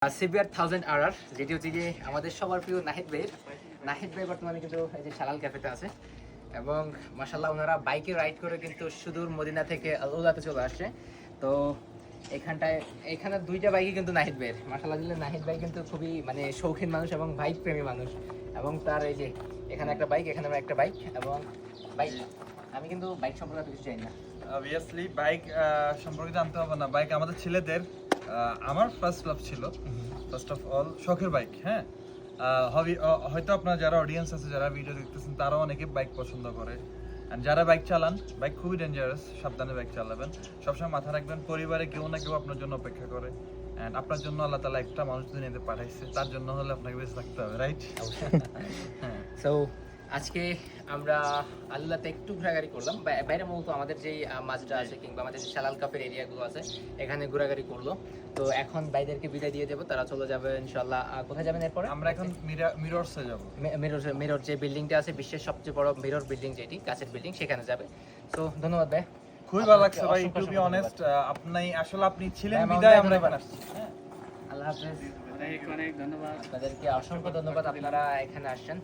CBR 1000 যেটি হচ্ছে গিয়ে আমাদের সবার প্রিয় নাহিদ ভাই বর্তমানে কিন্তু এই যে শালাল ক্যাফেতে আছে এবং মাশাআল্লাহ ওনারা বাইকে রাইড করে কিন্তু সুদূর মদিনা থেকে আল-উলাতে চলে আসছে। তো এখানে দুইটা বাইকই কিন্তু নাহিদ ভাইয়ের। মাশাআল্লাহ নাহিদ ভাই কিন্তু খুবই মানে শৌখিন মানুষ এবং বাইক প্রেমী মানুষ এবং তার এই যে এখানে একটা বাইক, এখানে একটা বাইক এবং বাইক আমি কিন্তু বাইক সম্পর্কে কিছু জানি না। অবভিয়াসলি বাইক সম্পর্কে জানতে হবে না, বাইক আমাদের ছেলেদের আমার ফার্স্ট লাভ ছিল। ফার্স্ট অফ অল শখের বাইক, হ্যাঁ। হয়তো আপনার যারা অডিয়েন্স আছে, যারা ভিডিও দেখতেছেন, তারাও অনেকে বাইক পছন্দ করে। অ্যান্ড যারা বাইক চালান, বাইক খুবই ডেঞ্জারাস, সাবধানে বাইক চালাবেন। সবসময় মাথা রাখবেন পরিবারে কেউ না কেউ আপনার জন্য অপেক্ষা করে। অ্যান্ড আপনার জন্য আল্লাহ তাআলা একটা মানুষ দুনিয়াতে পাঠাইছে, তার জন্য হলে আপনাকে বেঁচে থাকতে হবে, রাইট? হ্যাঁ। সো আজকে আমরা আল্লাহতে একটু ঘোরাঘুরি করলাম, বাইরে মূলত আমাদের যেই মাছটা আছে কিংবা আমাদের শালাল কাপের এরিয়াগুলো আছে এখানে ঘোরাঘুরি করলো। তো এখন বাইদেরকে বিদায় দিয়ে দেবো, তারা চলে যাবে ইনশাল্লাহ। কোথায় যাবেন এরপরে? আমরা এখন মিররসে যাব। মিরর যে বিল্ডিংটা আছে, বিশ্বের সবচেয়ে বড় মিরর বিল্ডিং, যেটি কাঁচের বিল্ডিং, সেখানে যাবে। তো ধন্যবাদ ভাই, খুবই ভালো লাগছে ভাই, টু বি অনেস্ট। আপনি ছিলেন বিদায় আমরা এখানে আসছি। আল্লাহ হাফেজ, অনেক ধন্যবাদ আপনাদেরকে অসংখ্য ধন্যবাদ, আপনারা এখানে আসছেন।